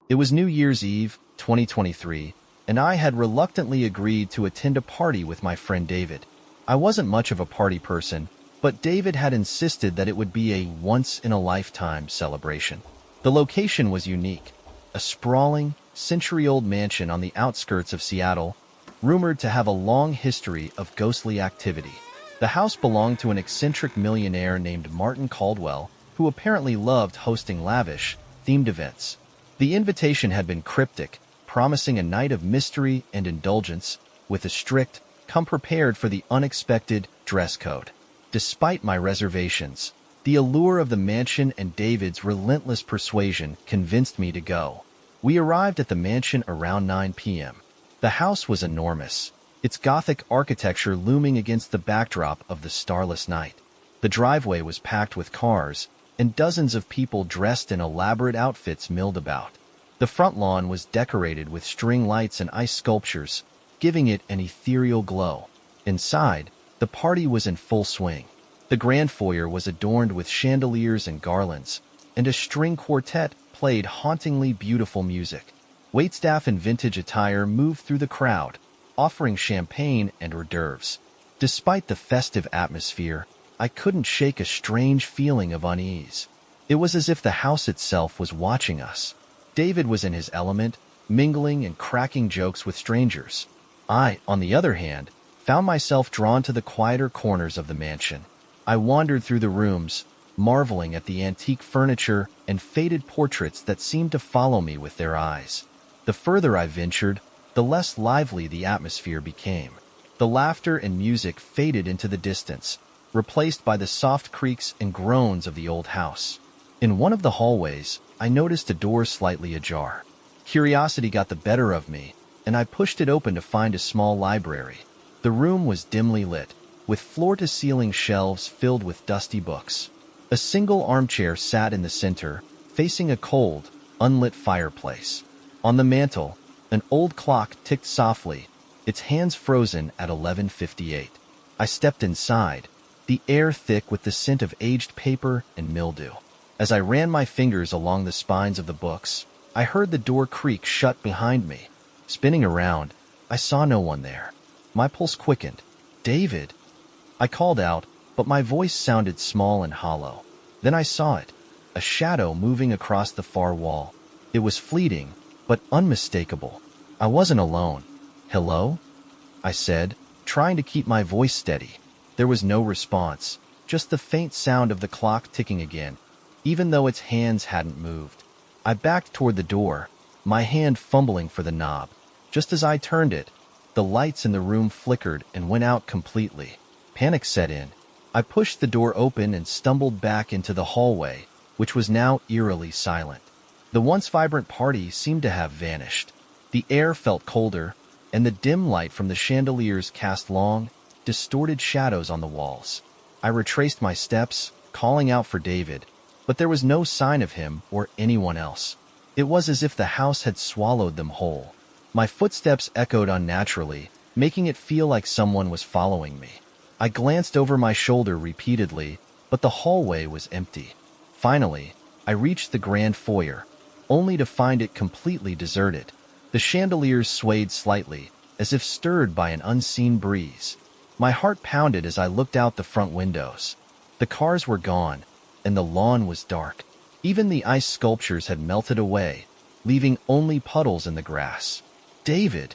It was New Year's Eve, 2023, and I had reluctantly agreed to attend a party with my friend David. I wasn't much of a party person, but David had insisted that it would be a once-in-a-lifetime celebration. The location was unique, a sprawling, century-old mansion on the outskirts of Seattle, rumored to have a long history of ghostly activity. The house belonged to an eccentric millionaire named Martin Caldwell, who apparently loved hosting lavish, themed events. The invitation had been cryptic, promising a night of mystery and indulgence, with a strict, come prepared for the unexpected dress code. Despite my reservations, the allure of the mansion and David's relentless persuasion convinced me to go. We arrived at the mansion around 9 p.m. The house was enormous, its Gothic architecture looming against the backdrop of the starless night. The driveway was packed with cars, and dozens of people dressed in elaborate outfits milled about. The front lawn was decorated with string lights and ice sculptures, giving it an ethereal glow. Inside, the party was in full swing. The grand foyer was adorned with chandeliers and garlands, and a string quartet played hauntingly beautiful music. Waitstaff in vintage attire moved through the crowd, offering champagne and hors d'oeuvres. Despite the festive atmosphere, I couldn't shake a strange feeling of unease. It was as if the house itself was watching us. David was in his element, mingling and cracking jokes with strangers. I, on the other hand, found myself drawn to the quieter corners of the mansion. I wandered through the rooms, marveling at the antique furniture and faded portraits that seemed to follow me with their eyes. The further I ventured, the less lively the atmosphere became. The laughter and music faded into the distance, replaced by the soft creaks and groans of the old house. In one of the hallways, I noticed a door slightly ajar. Curiosity got the better of me, and I pushed it open to find a small library. The room was dimly lit, with floor-to-ceiling shelves filled with dusty books. A single armchair sat in the center, facing a cold, unlit fireplace. On the mantel, an old clock ticked softly, its hands frozen at 11:58. I stepped inside, the air thick with the scent of aged paper and mildew. As I ran my fingers along the spines of the books, I heard the door creak shut behind me. Spinning around, I saw no one there. My pulse quickened. "David!" I called out, but my voice sounded small and hollow. Then I saw it, a shadow moving across the far wall. It was fleeting, but unmistakable. I wasn't alone. "Hello?" I said, trying to keep my voice steady. There was no response, just the faint sound of the clock ticking again, even though its hands hadn't moved. I backed toward the door, my hand fumbling for the knob. Just as I turned it, the lights in the room flickered and went out completely. Panic set in. I pushed the door open and stumbled back into the hallway, which was now eerily silent. The once vibrant party seemed to have vanished. The air felt colder, and the dim light from the chandeliers cast long, distorted shadows on the walls. I retraced my steps, calling out for David, but there was no sign of him or anyone else. It was as if the house had swallowed them whole. My footsteps echoed unnaturally, making it feel like someone was following me. I glanced over my shoulder repeatedly, but the hallway was empty. Finally, I reached the grand foyer, only to find it completely deserted. The chandeliers swayed slightly, as if stirred by an unseen breeze. My heart pounded as I looked out the front windows. The cars were gone, and the lawn was dark. Even the ice sculptures had melted away, leaving only puddles in the grass. "David!"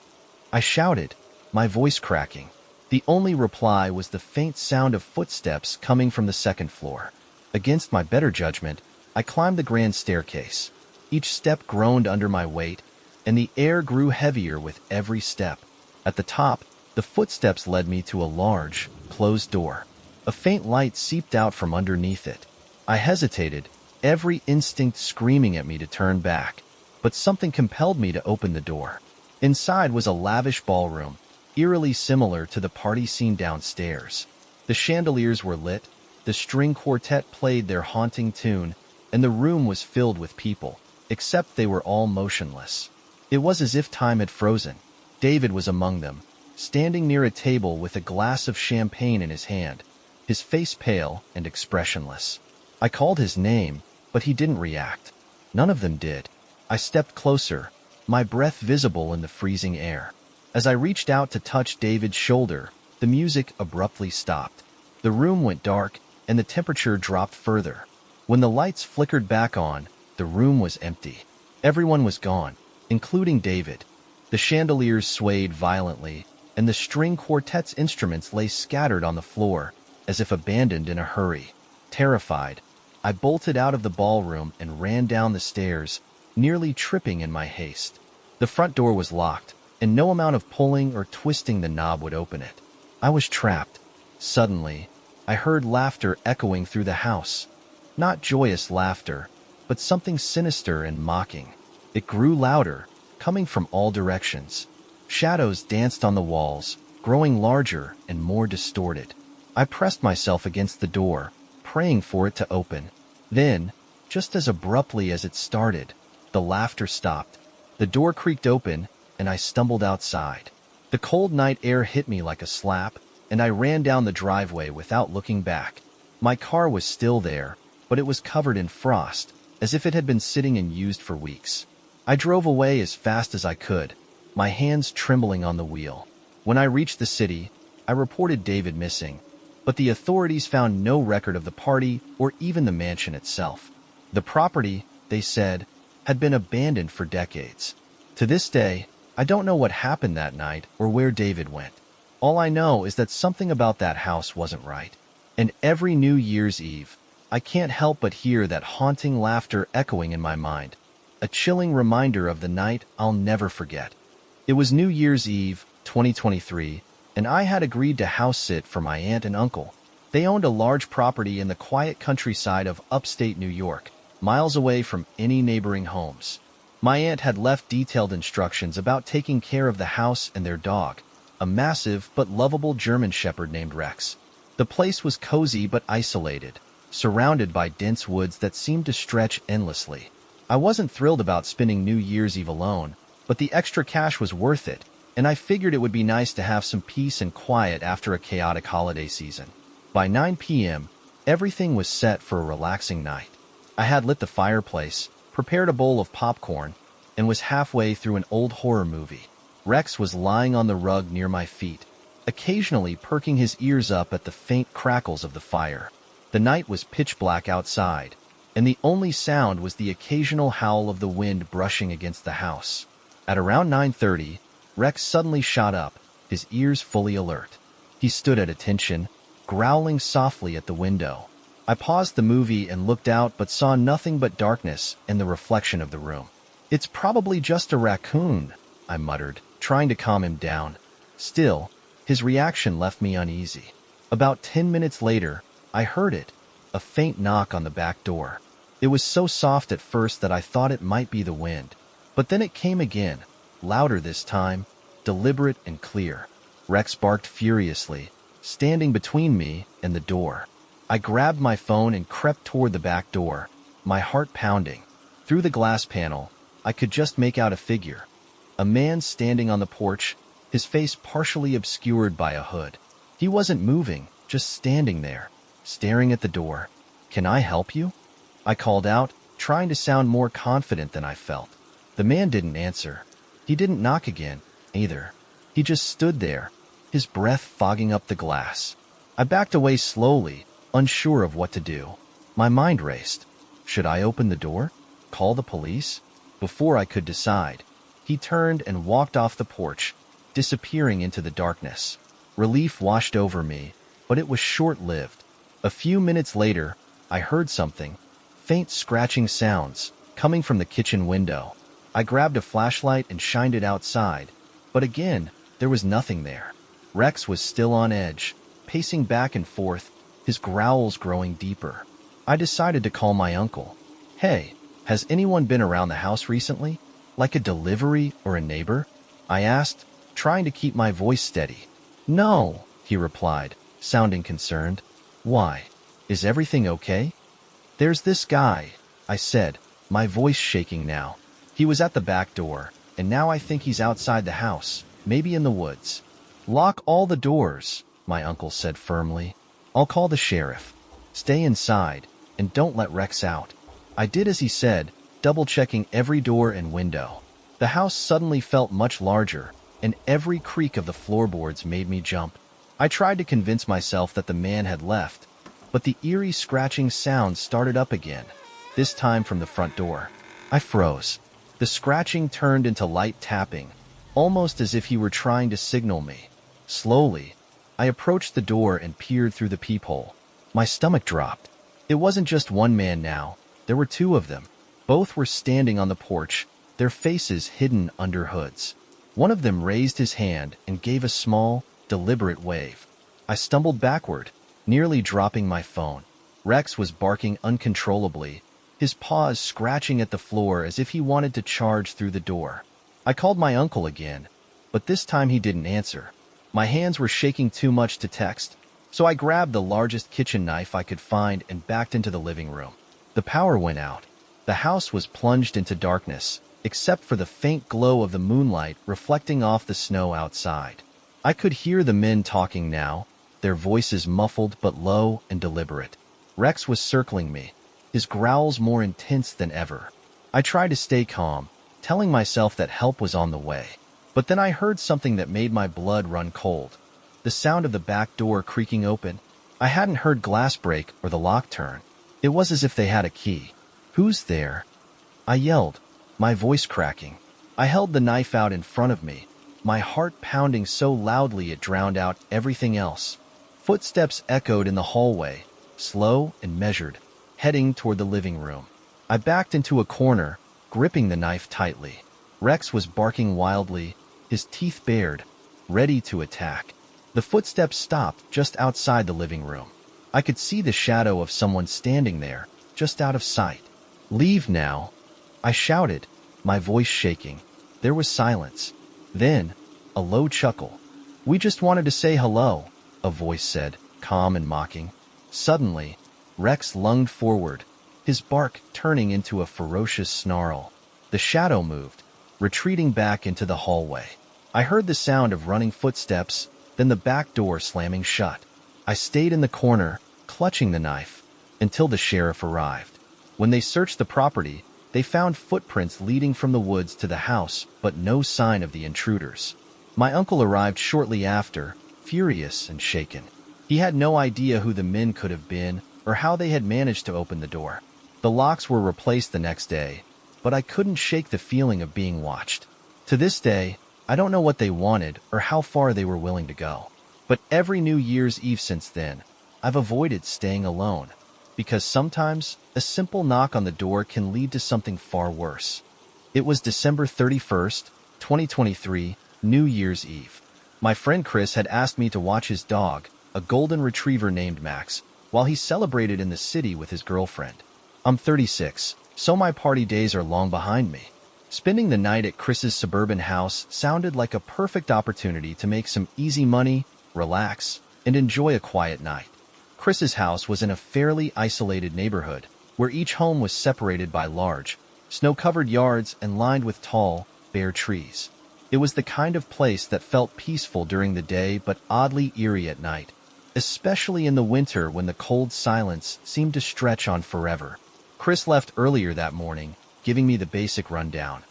I shouted, my voice cracking. The only reply was the faint sound of footsteps coming from the second floor. Against my better judgment, I climbed the grand staircase. Each step groaned under my weight, and the air grew heavier with every step. At the top, the footsteps led me to a large, closed door. A faint light seeped out from underneath it. I hesitated, every instinct screaming at me to turn back, but something compelled me to open the door. Inside was a lavish ballroom, eerily similar to the party scene downstairs. The chandeliers were lit, the string quartet played their haunting tune, and the room was filled with people, except they were all motionless. It was as if time had frozen. David was among them, standing near a table with a glass of champagne in his hand, his face pale and expressionless. I called his name, but he didn't react. None of them did. I stepped closer, my breath visible in the freezing air. As I reached out to touch David's shoulder, the music abruptly stopped. The room went dark, and the temperature dropped further. When the lights flickered back on, the room was empty. Everyone was gone, including David. The chandeliers swayed violently, and the string quartet's instruments lay scattered on the floor, as if abandoned in a hurry. Terrified, I bolted out of the ballroom and ran down the stairs, nearly tripping in my haste. The front door was locked, and no amount of pulling or twisting the knob would open it. I was trapped. Suddenly, I heard laughter echoing through the house. Not joyous laughter, but something sinister and mocking. It grew louder, coming from all directions. Shadows danced on the walls, growing larger and more distorted. I pressed myself against the door, praying for it to open. Then, just as abruptly as it started, the laughter stopped. The door creaked open, and I stumbled outside. The cold night air hit me like a slap, and I ran down the driveway without looking back. My car was still there, but it was covered in frost, as if it had been sitting and used for weeks. I drove away as fast as I could, my hands trembling on the wheel. When I reached the city, I reported David missing, but the authorities found no record of the party or even the mansion itself. The property, they said, had been abandoned for decades. To this day, I don't know what happened that night or where David went. All I know is that something about that house wasn't right. And every New Year's Eve, I can't help but hear that haunting laughter echoing in my mind, a chilling reminder of the night I'll never forget. It was New Year's Eve, 2023, and I had agreed to house sit for my aunt and uncle. They owned a large property in the quiet countryside of upstate New York, miles away from any neighboring homes. My aunt had left detailed instructions about taking care of the house and their dog, a massive but lovable German shepherd named Rex. The place was cozy but isolated, surrounded by dense woods that seemed to stretch endlessly. I wasn't thrilled about spending New Year's Eve alone, but the extra cash was worth it, and I figured it would be nice to have some peace and quiet after a chaotic holiday season. By 9 p.m., everything was set for a relaxing night. I had lit the fireplace, prepared a bowl of popcorn, and was halfway through an old horror movie. Rex was lying on the rug near my feet, occasionally perking his ears up at the faint crackles of the fire. The night was pitch black outside, and the only sound was the occasional howl of the wind brushing against the house. At around 9:30, Rex suddenly shot up, his ears fully alert. He stood at attention, growling softly at the window. I paused the movie and looked out but saw nothing but darkness and the reflection of the room. "It's probably just a raccoon," I muttered, trying to calm him down. Still, his reaction left me uneasy. About 10 minutes later, I heard it, a faint knock on the back door. It was so soft at first that I thought it might be the wind. But then it came again, louder this time, deliberate and clear. Rex barked furiously, standing between me and the door. I grabbed my phone and crept toward the back door, my heart pounding. Through the glass panel, I could just make out a figure. A man standing on the porch, his face partially obscured by a hood. He wasn't moving, just standing there, staring at the door. "Can I help you?" I called out, trying to sound more confident than I felt. The man didn't answer. He didn't knock again, either. He just stood there, his breath fogging up the glass. I backed away slowly, unsure of what to do. My mind raced. Should I open the door? Call the police? Before I could decide, he turned and walked off the porch, disappearing into the darkness. Relief washed over me, but it was short-lived. A few minutes later, I heard something, faint scratching sounds, coming from the kitchen window. I grabbed a flashlight and shined it outside, but again, there was nothing there. Rex was still on edge, pacing back and forth, his growls growing deeper. I decided to call my uncle. "Hey, has anyone been around the house recently? Like a delivery or a neighbor?" I asked, trying to keep my voice steady. "No," he replied, sounding concerned. "Why? Is everything okay?" "There's this guy," I said, my voice shaking now. "He was at the back door, and now I think he's outside the house, maybe in the woods." "Lock all the doors," my uncle said firmly. "I'll call the sheriff. Stay inside, and don't let Rex out." I did as he said, double-checking every door and window. The house suddenly felt much larger, and every creak of the floorboards made me jump. I tried to convince myself that the man had left, but the eerie scratching sound started up again, this time from the front door. I froze. The scratching turned into light tapping, almost as if he were trying to signal me. Slowly, I approached the door and peered through the peephole. My stomach dropped. It wasn't just one man now. There were two of them. Both were standing on the porch, their faces hidden under hoods. One of them raised his hand and gave a small, deliberate wave. I stumbled backward, nearly dropping my phone. Rex was barking uncontrollably, his paws scratching at the floor as if he wanted to charge through the door. I called my uncle again, but this time he didn't answer. My hands were shaking too much to text, so I grabbed the largest kitchen knife I could find and backed into the living room. The power went out. The house was plunged into darkness, except for the faint glow of the moonlight reflecting off the snow outside. I could hear the men talking now, their voices muffled but low and deliberate. Rex was circling me, his growls more intense than ever. I tried to stay calm, telling myself that help was on the way. But then I heard something that made my blood run cold. The sound of the back door creaking open. I hadn't heard glass break or the lock turn. It was as if they had a key. "Who's there?" I yelled, my voice cracking. I held the knife out in front of me, my heart pounding so loudly it drowned out everything else. Footsteps echoed in the hallway, slow and measured, heading toward the living room. I backed into a corner, gripping the knife tightly. Rex was barking wildly, his teeth bared, ready to attack. The footsteps stopped just outside the living room. I could see the shadow of someone standing there, just out of sight. "Leave now," I shouted, my voice shaking. There was silence. Then, a low chuckle. "We just wanted to say hello," a voice said, calm and mocking. Suddenly, Rex lunged forward, his bark turning into a ferocious snarl. The shadow moved, retreating back into the hallway. I heard the sound of running footsteps, then the back door slamming shut. I stayed in the corner, clutching the knife, until the sheriff arrived. When they searched the property, they found footprints leading from the woods to the house, but no sign of the intruders. My uncle arrived shortly after, furious and shaken. He had no idea who the men could have been or how they had managed to open the door. The locks were replaced the next day, but I couldn't shake the feeling of being watched. To this day, I don't know what they wanted or how far they were willing to go. But every New Year's Eve since then, I've avoided staying alone, because sometimes a simple knock on the door can lead to something far worse. It was December 31st, 2023, New Year's Eve. My friend Chris had asked me to watch his dog, a golden retriever named Max, while he celebrated in the city with his girlfriend. I'm 36, so my party days are long behind me. Spending the night at Chris's suburban house sounded like a perfect opportunity to make some easy money, relax, and enjoy a quiet night. Chris's house was in a fairly isolated neighborhood, where each home was separated by large, snow-covered yards and lined with tall, bare trees. It was the kind of place that felt peaceful during the day but oddly eerie at night, especially in the winter when the cold silence seemed to stretch on forever. Chris left earlier that morning, giving me the basic rundown.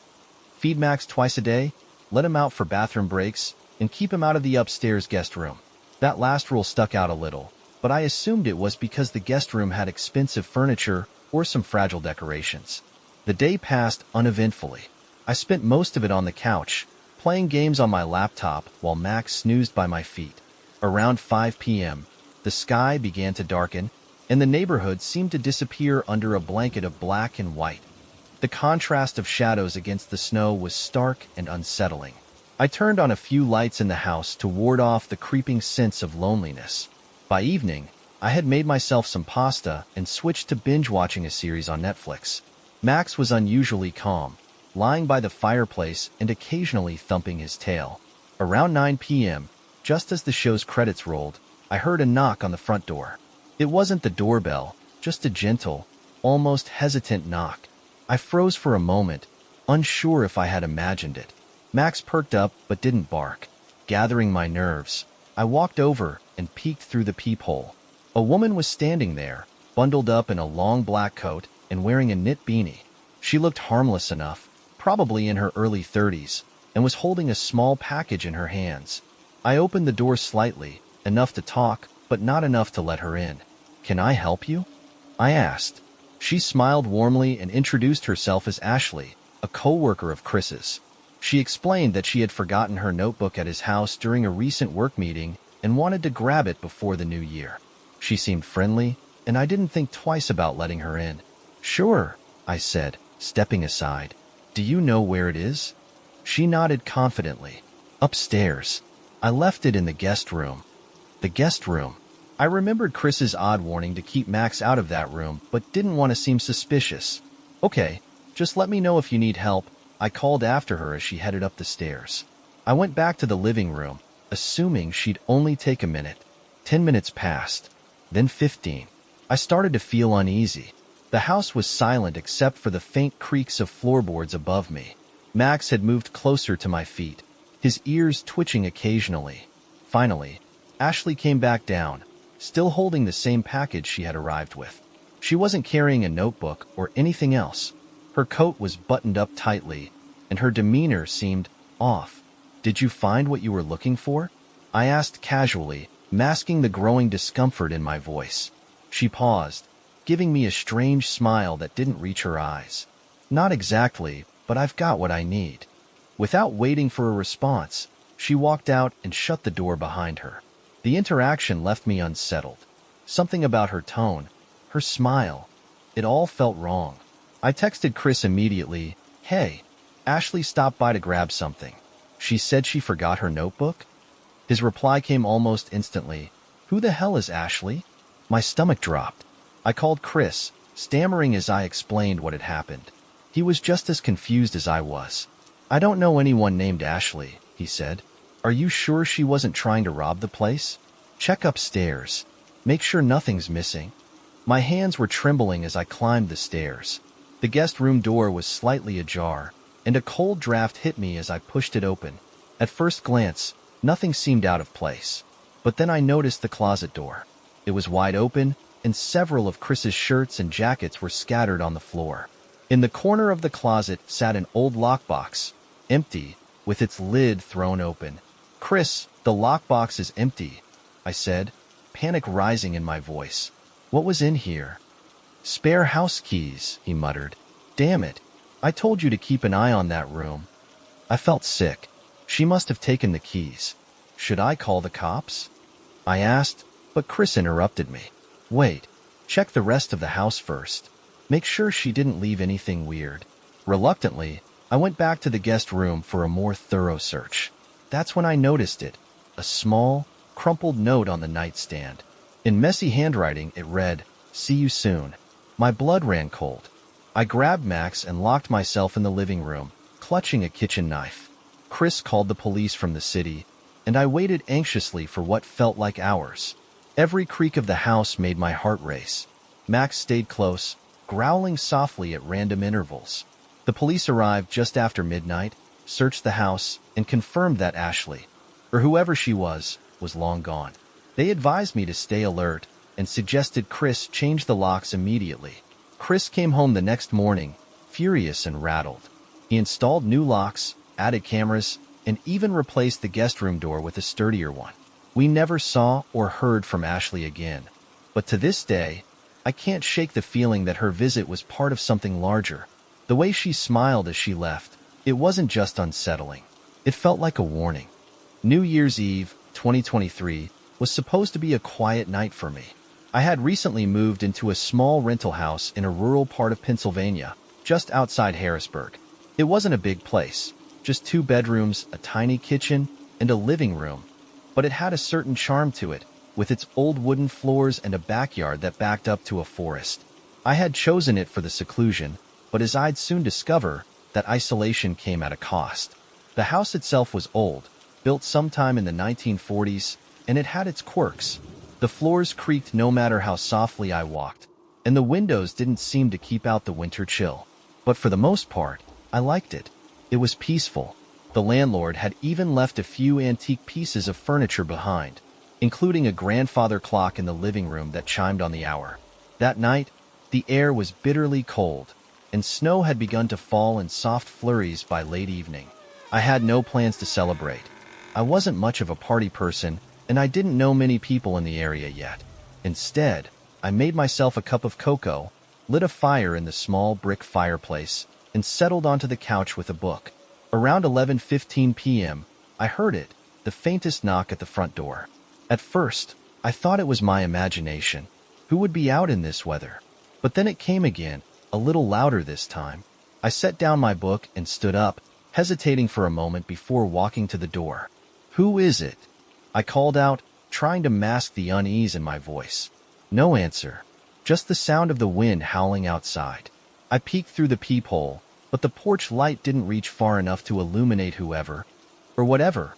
Feed Max twice a day, let him out for bathroom breaks, and keep him out of the upstairs guest room. That last rule stuck out a little, but I assumed it was because the guest room had expensive furniture or some fragile decorations. The day passed uneventfully. I spent most of it on the couch, playing games on my laptop while Max snoozed by my feet. Around 5 p.m., the sky began to darken, and the neighborhood seemed to disappear under a blanket of black and white. The contrast of shadows against the snow was stark and unsettling. I turned on a few lights in the house to ward off the creeping sense of loneliness. By evening, I had made myself some pasta and switched to binge-watching a series on Netflix. Max was unusually calm, lying by the fireplace and occasionally thumping his tail. Around 9 p.m., just as the show's credits rolled, I heard a knock on the front door. It wasn't the doorbell, just a gentle, almost hesitant knock. I froze for a moment, unsure if I had imagined it. Max perked up but didn't bark. Gathering my nerves, I walked over and peeked through the peephole. A woman was standing there, bundled up in a long black coat and wearing a knit beanie. She looked harmless enough, probably in her early 30s, and was holding a small package in her hands. I opened the door slightly, enough to talk, but not enough to let her in. "Can I help you?" I asked. She smiled warmly and introduced herself as Ashley, a co-worker of Chris's. She explained that she had forgotten her notebook at his house during a recent work meeting and wanted to grab it before the new year. She seemed friendly, and I didn't think twice about letting her in. "Sure," I said, stepping aside. "Do you know where it is?" She nodded confidently. "Upstairs. I left it in the guest room." The guest room. I remembered Chris's odd warning to keep Max out of that room, but didn't want to seem suspicious. "Okay, just let me know if you need help," I called after her as she headed up the stairs. I went back to the living room, assuming she'd only take a minute. 10 minutes passed, then 15. I started to feel uneasy. The house was silent except for the faint creaks of floorboards above me. Max had moved closer to my feet, his ears twitching occasionally. Finally, Ashley came back down, still holding the same package she had arrived with. She wasn't carrying a notebook or anything else. Her coat was buttoned up tightly, and her demeanor seemed off. "Did you find what you were looking for?" I asked casually, masking the growing discomfort in my voice. She paused, giving me a strange smile that didn't reach her eyes. "Not exactly, but I've got what I need." Without waiting for a response, she walked out and shut the door behind her. The interaction left me unsettled. Something about her tone, her smile, it all felt wrong. I texted Chris immediately, "Hey, Ashley stopped by to grab something. She said she forgot her notebook?" His reply came almost instantly, "Who the hell is Ashley?" My stomach dropped. I called Chris, stammering as I explained what had happened. He was just as confused as I was. "I don't know anyone named Ashley," he said. "Are you sure she wasn't trying to rob the place? Check upstairs. Make sure nothing's missing." My hands were trembling as I climbed the stairs. The guest room door was slightly ajar, and a cold draft hit me as I pushed it open. At first glance, nothing seemed out of place. But then I noticed the closet door. It was wide open, and several of Chris's shirts and jackets were scattered on the floor. In the corner of the closet sat an old lockbox, empty, with its lid thrown open. "Chris, the lockbox is empty," I said, panic rising in my voice. "What was in here?" "Spare house keys," he muttered. "Damn it. I told you to keep an eye on that room." I felt sick. She must have taken the keys. Should I call the cops? I asked, but Chris interrupted me. "Wait, check the rest of the house first. Make sure she didn't leave anything weird." Reluctantly, I went back to the guest room for a more thorough search. That's when I noticed it, a small, crumpled note on the nightstand. In messy handwriting, it read, "See you soon." My blood ran cold. I grabbed Max and locked myself in the living room, clutching a kitchen knife. Chris called the police from the city, and I waited anxiously for what felt like hours. Every creak of the house made my heart race. Max stayed close, growling softly at random intervals. The police arrived just after midnight, searched the house, and confirmed that Ashley, or whoever she was long gone. They advised me to stay alert and suggested Chris change the locks immediately. Chris came home the next morning, furious and rattled. He installed new locks, added cameras, and even replaced the guest room door with a sturdier one. We never saw or heard from Ashley again. But to this day, I can't shake the feeling that her visit was part of something larger. The way she smiled as she left, it wasn't just unsettling. It felt like a warning. New Year's Eve, 2023, was supposed to be a quiet night for me. I had recently moved into a small rental house in a rural part of Pennsylvania, just outside Harrisburg. It wasn't a big place, just 2 bedrooms, a tiny kitchen, and a living room. But it had a certain charm to it, with its old wooden floors and a backyard that backed up to a forest. I had chosen it for the seclusion, but as I'd soon discover, that isolation came at a cost. The house itself was old, built sometime in the 1940s, and it had its quirks. The floors creaked no matter how softly I walked, and the windows didn't seem to keep out the winter chill. But for the most part, I liked it. It was peaceful. The landlord had even left a few antique pieces of furniture behind, including a grandfather clock in the living room that chimed on the hour. That night, the air was bitterly cold, and snow had begun to fall in soft flurries by late evening. I had no plans to celebrate. I wasn't much of a party person, and I didn't know many people in the area yet. Instead, I made myself a cup of cocoa, lit a fire in the small brick fireplace, and settled onto the couch with a book. Around 11:15 p.m., I heard it, the faintest knock at the front door. At first, I thought it was my imagination. Who would be out in this weather? But then it came again, a little louder this time. I set down my book and stood up, hesitating for a moment before walking to the door. "Who is it?" I called out, trying to mask the unease in my voice. No answer, just the sound of the wind howling outside. I peeked through the peephole, but the porch light didn't reach far enough to illuminate whoever, or whatever,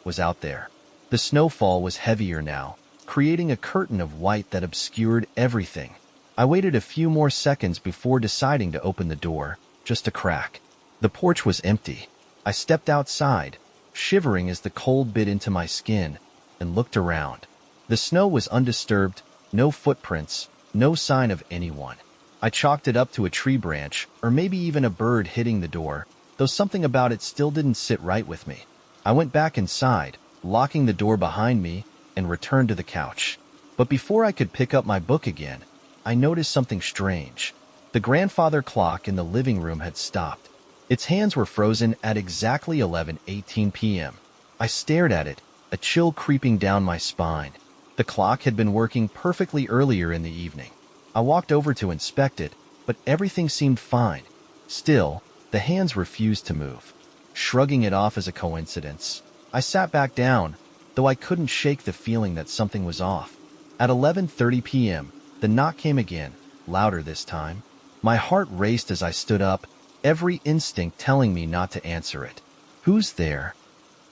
was out there. The snowfall was heavier now, creating a curtain of white that obscured everything. I waited a few more seconds before deciding to open the door, just a crack. The porch was empty. I stepped outside, shivering as the cold bit into my skin, and looked around. The snow was undisturbed, no footprints, no sign of anyone. I chalked it up to a tree branch, or maybe even a bird hitting the door, though something about it still didn't sit right with me. I went back inside, locking the door behind me, and returned to the couch. But before I could pick up my book again, I noticed something strange. The grandfather clock in the living room had stopped. Its hands were frozen at exactly 11:18 p.m. I stared at it, a chill creeping down my spine. The clock had been working perfectly earlier in the evening. I walked over to inspect it, but everything seemed fine. Still, the hands refused to move. Shrugging it off as a coincidence, I sat back down, though I couldn't shake the feeling that something was off. At 11:30 p.m., the knock came again, louder this time. My heart raced as I stood up, every instinct telling me not to answer it. "Who's there?"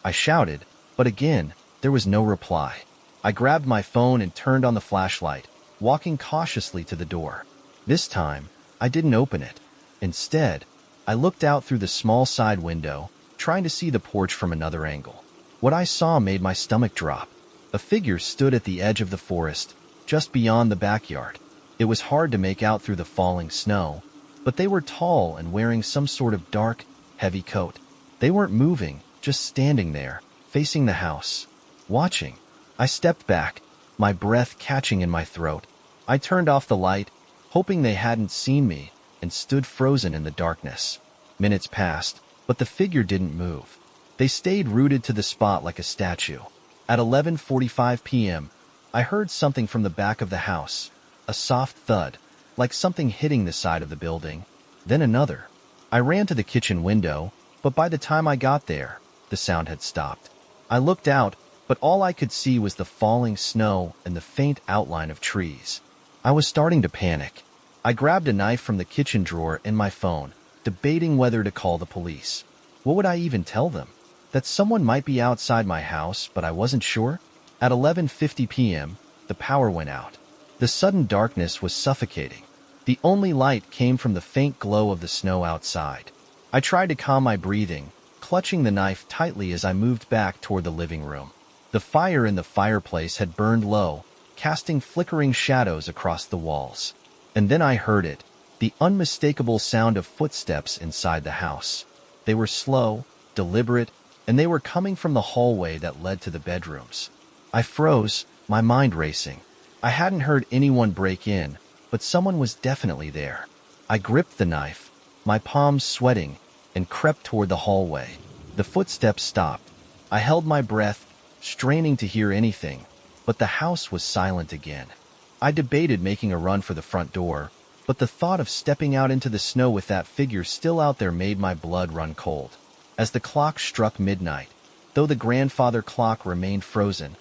I shouted, but again, there was no reply. I grabbed my phone and turned on the flashlight, walking cautiously to the door. This time, I didn't open it. Instead, I looked out through the small side window, trying to see the porch from another angle. What I saw made my stomach drop. A figure stood at the edge of the forest, just beyond the backyard. It was hard to make out through the falling snow, but they were tall and wearing some sort of dark, heavy coat. They weren't moving, just standing there, facing the house, watching. I stepped back, my breath catching in my throat. I turned off the light, hoping they hadn't seen me, and stood frozen in the darkness. Minutes passed, but the figure didn't move. They stayed rooted to the spot like a statue. At 11:45 p.m., I heard something from the back of the house, a soft thud, like something hitting the side of the building, then another. I ran to the kitchen window, but by the time I got there, the sound had stopped. I looked out, but all I could see was the falling snow and the faint outline of trees. I was starting to panic. I grabbed a knife from the kitchen drawer and my phone, debating whether to call the police. What would I even tell them? That someone might be outside my house, but I wasn't sure? At 11:50 p.m., the power went out. The sudden darkness was suffocating. The only light came from the faint glow of the snow outside. I tried to calm my breathing, clutching the knife tightly as I moved back toward the living room. The fire in the fireplace had burned low, casting flickering shadows across the walls. And then I heard it, the unmistakable sound of footsteps inside the house. They were slow, deliberate, and they were coming from the hallway that led to the bedrooms. I froze, my mind racing. I hadn't heard anyone break in, but someone was definitely there. I gripped the knife, my palms sweating, and crept toward the hallway. The footsteps stopped. I held my breath, straining to hear anything, but the house was silent again. I debated making a run for the front door, but the thought of stepping out into the snow with that figure still out there made my blood run cold. As the clock struck midnight, though the grandfather clock remained frozen,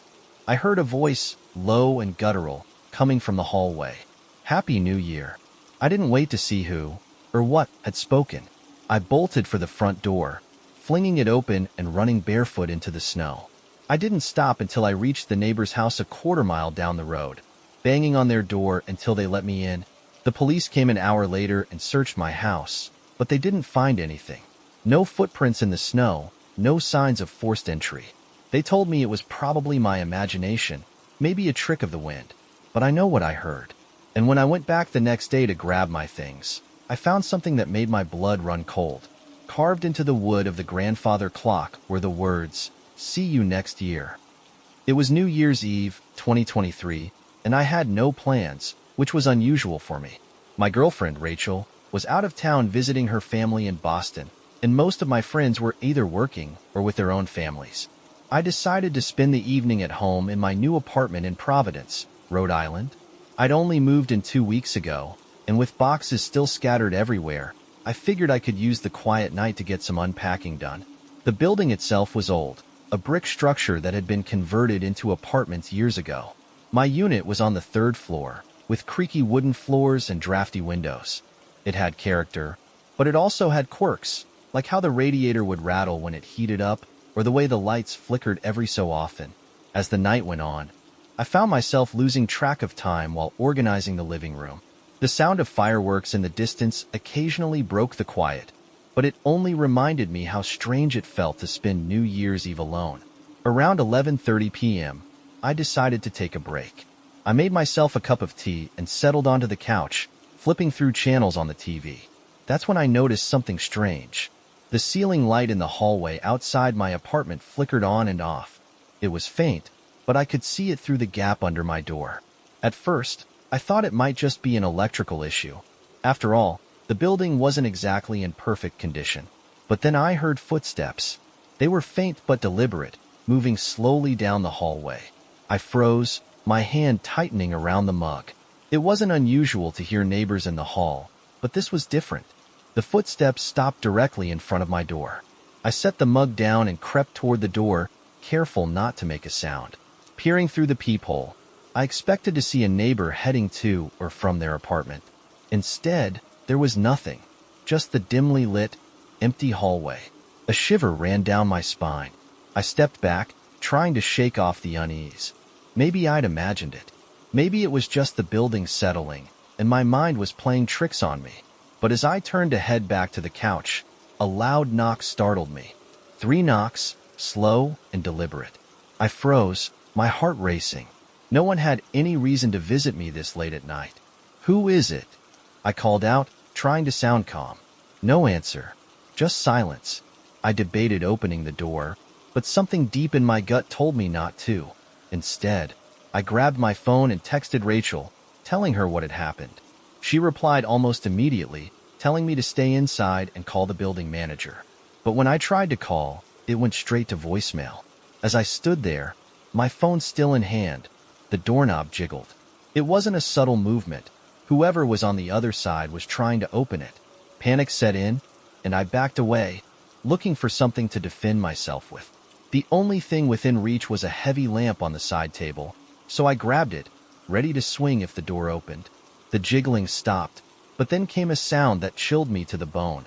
I heard a voice, low and guttural, coming from the hallway. "Happy New Year." I didn't wait to see who, or what, had spoken. I bolted for the front door, flinging it open and running barefoot into the snow. I didn't stop until I reached the neighbor's house a quarter-mile down the road, banging on their door until they let me in. The police came an hour later and searched my house, but they didn't find anything. No footprints in the snow, no signs of forced entry. They told me it was probably my imagination, maybe a trick of the wind, but I know what I heard. And when I went back the next day to grab my things, I found something that made my blood run cold. Carved into the wood of the grandfather clock were the words, "See you next year." It was New Year's Eve, 2023, and I had no plans, which was unusual for me. My girlfriend, Rachel, was out of town visiting her family in Boston, and most of my friends were either working or with their own families. I decided to spend the evening at home in my new apartment in Providence, Rhode Island. I'd only moved in 2 weeks ago, and with boxes still scattered everywhere, I figured I could use the quiet night to get some unpacking done. The building itself was old, a brick structure that had been converted into apartments years ago. My unit was on the 3rd floor, with creaky wooden floors and drafty windows. It had character, but it also had quirks, like how the radiator would rattle when it heated up, or the way the lights flickered every so often. As the night went on, I found myself losing track of time while organizing the living room. The sound of fireworks in the distance occasionally broke the quiet, but it only reminded me how strange it felt to spend New Year's Eve alone. Around 11:30 p.m., I decided to take a break. I made myself a cup of tea and settled onto the couch, flipping through channels on the TV. That's when I noticed something strange. The ceiling light in the hallway outside my apartment flickered on and off. It was faint, but I could see it through the gap under my door. At first, I thought it might just be an electrical issue. After all, the building wasn't exactly in perfect condition. But then I heard footsteps. They were faint but deliberate, moving slowly down the hallway. I froze, my hand tightening around the mug. It wasn't unusual to hear neighbors in the hall, but this was different. The footsteps stopped directly in front of my door. I set the mug down and crept toward the door, careful not to make a sound. Peering through the peephole, I expected to see a neighbor heading to or from their apartment. Instead, there was nothing, just the dimly lit, empty hallway. A shiver ran down my spine. I stepped back, trying to shake off the unease. Maybe I'd imagined it. Maybe it was just the building settling, and my mind was playing tricks on me. But as I turned to head back to the couch, a loud knock startled me. 3 knocks, slow and deliberate. I froze, my heart racing. No one had any reason to visit me this late at night. "Who is it?" I called out, trying to sound calm. No answer, just silence. I debated opening the door, but something deep in my gut told me not to. Instead, I grabbed my phone and texted Rachel, telling her what had happened. She replied almost immediately, telling me to stay inside and call the building manager. But when I tried to call, it went straight to voicemail. As I stood there, my phone still in hand, the doorknob jiggled. It wasn't a subtle movement. Whoever was on the other side was trying to open it. Panic set in, and I backed away, looking for something to defend myself with. The only thing within reach was a heavy lamp on the side table, so I grabbed it, ready to swing if the door opened. The jiggling stopped, but then came a sound that chilled me to the bone.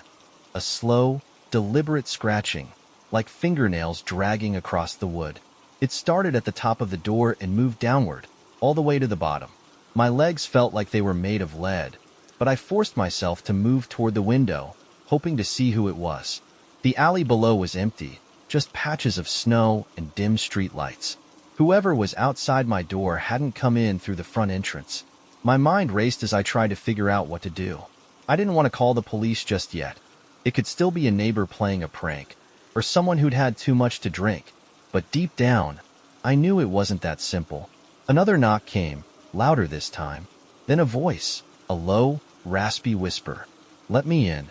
A slow, deliberate scratching, like fingernails dragging across the wood. It started at the top of the door and moved downward, all the way to the bottom. My legs felt like they were made of lead, but I forced myself to move toward the window, hoping to see who it was. The alley below was empty, just patches of snow and dim street lights. Whoever was outside my door hadn't come in through the front entrance. My mind raced as I tried to figure out what to do. I didn't want to call the police just yet. It could still be a neighbor playing a prank, or someone who'd had too much to drink. But deep down, I knew it wasn't that simple. Another knock came, louder this time. Then a voice, a low, raspy whisper. "Let me in."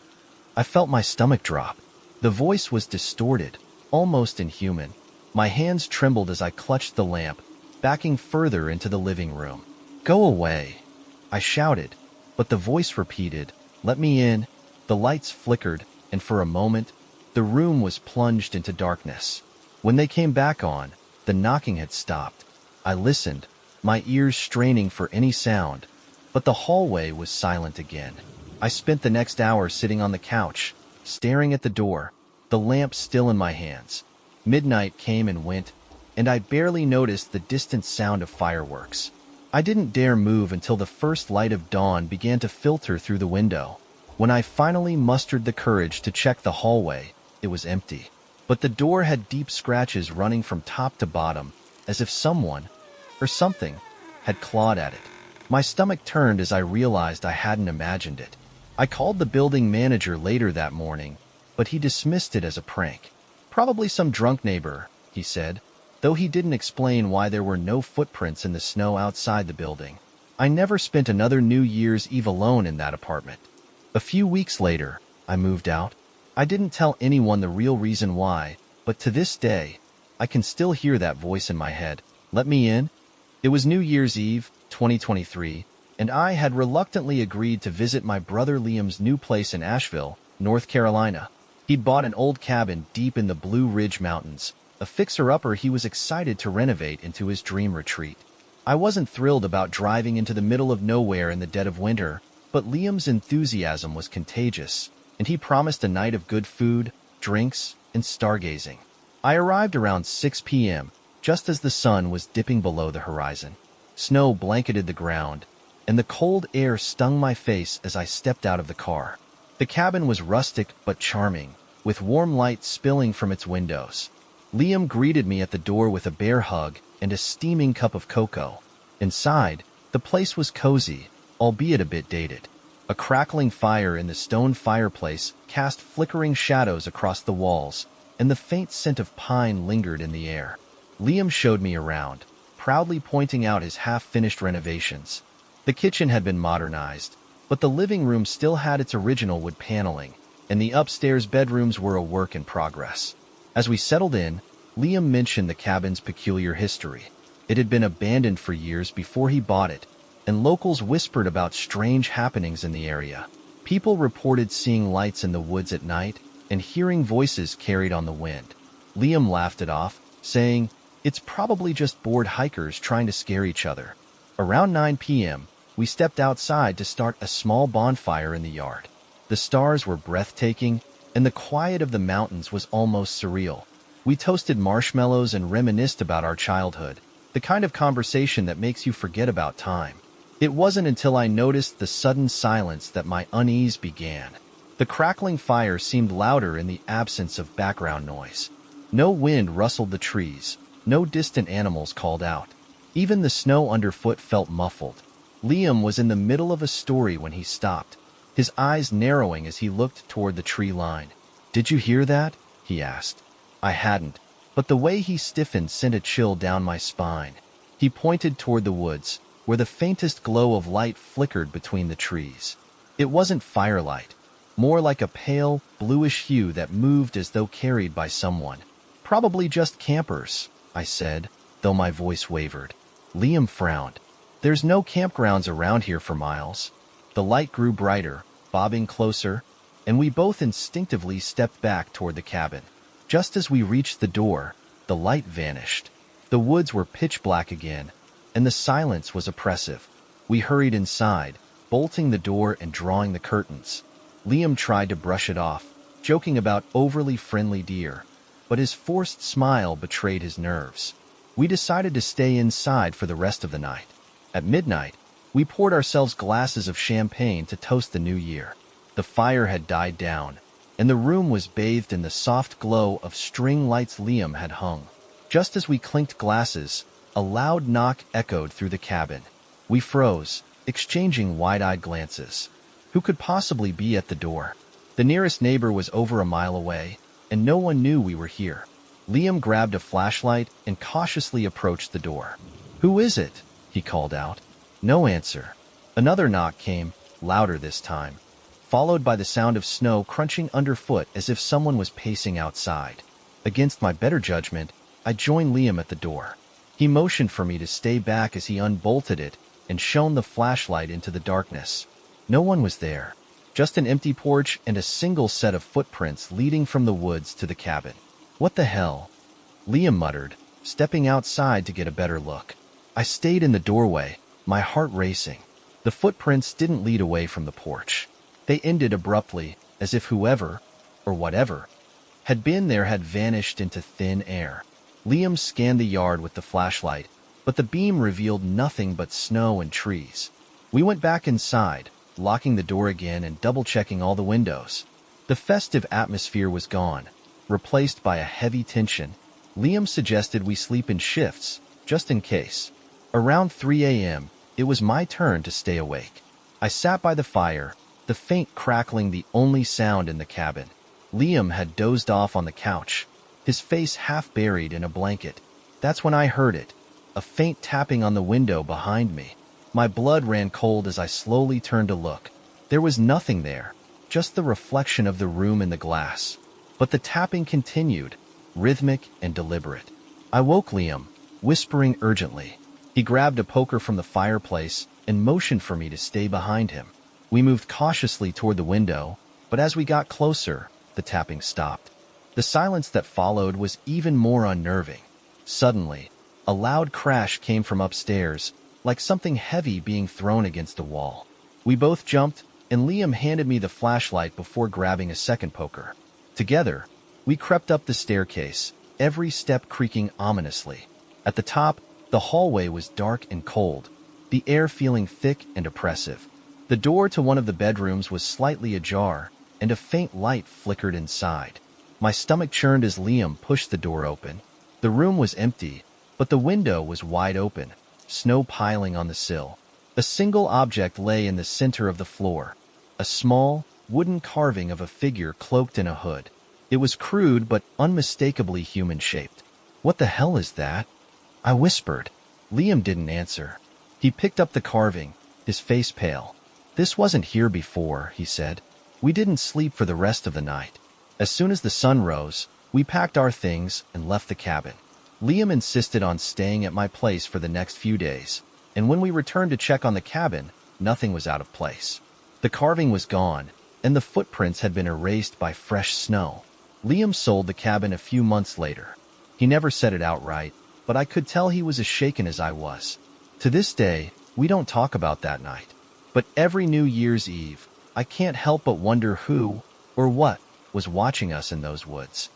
I felt my stomach drop. The voice was distorted, almost inhuman. My hands trembled as I clutched the lamp, backing further into the living room. "Go away," I shouted, but the voice repeated, "Let me in." The lights flickered, and for a moment, the room was plunged into darkness. When they came back on, the knocking had stopped. I listened, my ears straining for any sound, but the hallway was silent again. I spent the next hour sitting on the couch, staring at the door, the lamp still in my hands. Midnight came and went, and I barely noticed the distant sound of fireworks. I didn't dare move until the first light of dawn began to filter through the window. When I finally mustered the courage to check the hallway, it was empty. But the door had deep scratches running from top to bottom, as if someone, or something, had clawed at it. My stomach turned as I realized I hadn't imagined it. I called the building manager later that morning, but he dismissed it as a prank. Probably some drunk neighbor, he said, though he didn't explain why there were no footprints in the snow outside the building. I never spent another New Year's Eve alone in that apartment. A few weeks later, I moved out. I didn't tell anyone the real reason why, but to this day, I can still hear that voice in my head. Let me in? It was New Year's Eve, 2023, and I had reluctantly agreed to visit my brother Liam's new place in Asheville, North Carolina. He'd bought an old cabin deep in the Blue Ridge Mountains, a fixer-upper he was excited to renovate into his dream retreat. I wasn't thrilled about driving into the middle of nowhere in the dead of winter, but Liam's enthusiasm was contagious, and he promised a night of good food, drinks, and stargazing. I arrived around 6 p.m., just as the sun was dipping below the horizon. Snow blanketed the ground, and the cold air stung my face as I stepped out of the car. The cabin was rustic but charming, with warm light spilling from its windows. Liam greeted me at the door with a bear hug and a steaming cup of cocoa. Inside, the place was cozy, albeit a bit dated. A crackling fire in the stone fireplace cast flickering shadows across the walls, and the faint scent of pine lingered in the air. Liam showed me around, proudly pointing out his half-finished renovations. The kitchen had been modernized, but the living room still had its original wood paneling, and the upstairs bedrooms were a work in progress. As we settled in, Liam mentioned the cabin's peculiar history. It had been abandoned for years before he bought it, and locals whispered about strange happenings in the area. People reported seeing lights in the woods at night and hearing voices carried on the wind. Liam laughed it off, saying, "It's probably just bored hikers trying to scare each other." Around 9 p.m., we stepped outside to start a small bonfire in the yard. The stars were breathtaking, and the quiet of the mountains was almost surreal. We toasted marshmallows and reminisced about our childhood, the kind of conversation that makes you forget about time. It wasn't until I noticed the sudden silence that my unease began. The crackling fire seemed louder in the absence of background noise. No wind rustled the trees, no distant animals called out. Even the snow underfoot felt muffled. Liam was in the middle of a story when he stopped, his eyes narrowing as he looked toward the tree line. "Did you hear that?" he asked. I hadn't, but the way he stiffened sent a chill down my spine. He pointed toward the woods, where the faintest glow of light flickered between the trees. It wasn't firelight, more like a pale, bluish hue that moved as though carried by someone. "Probably just campers," I said, though my voice wavered. Liam frowned. "There's no campgrounds around here for miles." The light grew brighter, bobbing closer, and we both instinctively stepped back toward the cabin. Just as we reached the door, the light vanished. The woods were pitch black again, and the silence was oppressive. We hurried inside, bolting the door and drawing the curtains. Liam tried to brush it off, joking about overly friendly deer, but his forced smile betrayed his nerves. We decided to stay inside for the rest of the night. At midnight, we poured ourselves glasses of champagne to toast the new year. The fire had died down, and the room was bathed in the soft glow of string lights Liam had hung. Just as we clinked glasses, a loud knock echoed through the cabin. We froze, exchanging wide-eyed glances. Who could possibly be at the door? The nearest neighbor was over a mile away, and no one knew we were here. Liam grabbed a flashlight and cautiously approached the door. "Who is it?" he called out. No answer. Another knock came, louder this time, followed by the sound of snow crunching underfoot as if someone was pacing outside. Against my better judgment, I joined Liam at the door. He motioned for me to stay back as he unbolted it and shone the flashlight into the darkness. No one was there, just an empty porch and a single set of footprints leading from the woods to the cabin. "What the hell?" Liam muttered, stepping outside to get a better look. I stayed in the doorway, my heart racing. The footprints didn't lead away from the porch. They ended abruptly, as if whoever, or whatever, had been there had vanished into thin air. Liam scanned the yard with the flashlight, but the beam revealed nothing but snow and trees. We went back inside, locking the door again and double-checking all the windows. The festive atmosphere was gone, replaced by a heavy tension. Liam suggested we sleep in shifts, just in case. Around 3 a.m., it was my turn to stay awake. I sat by the fire, the faint crackling the only sound in the cabin. Liam had dozed off on the couch, his face half buried in a blanket. That's when I heard it, a faint tapping on the window behind me. My blood ran cold as I slowly turned to look. There was nothing there, just the reflection of the room in the glass. But the tapping continued, rhythmic and deliberate. I woke Liam, whispering urgently. He grabbed a poker from the fireplace and motioned for me to stay behind him. We moved cautiously toward the window, but as we got closer, the tapping stopped. The silence that followed was even more unnerving. Suddenly, a loud crash came from upstairs, like something heavy being thrown against the wall. We both jumped, and Liam handed me the flashlight before grabbing a second poker. Together, we crept up the staircase, every step creaking ominously. At the top, the hallway was dark and cold, the air feeling thick and oppressive. The door to one of the bedrooms was slightly ajar, and a faint light flickered inside. My stomach churned as Liam pushed the door open. The room was empty, but the window was wide open, snow piling on the sill. A single object lay in the center of the floor, a small, wooden carving of a figure cloaked in a hood. It was crude but unmistakably human-shaped. "What the hell is that?" I whispered. Liam didn't answer. He picked up the carving, his face pale. "This wasn't here before," he said. "We didn't sleep for the rest of the night." As soon as the sun rose, we packed our things and left the cabin. Liam insisted on staying at my place for the next few days, and when we returned to check on the cabin, nothing was out of place. The carving was gone, and the footprints had been erased by fresh snow. Liam sold the cabin a few months later. He never said it outright, but I could tell he was as shaken as I was. To this day, we don't talk about that night. But every New Year's Eve, I can't help but wonder who, or what, was watching us in those woods.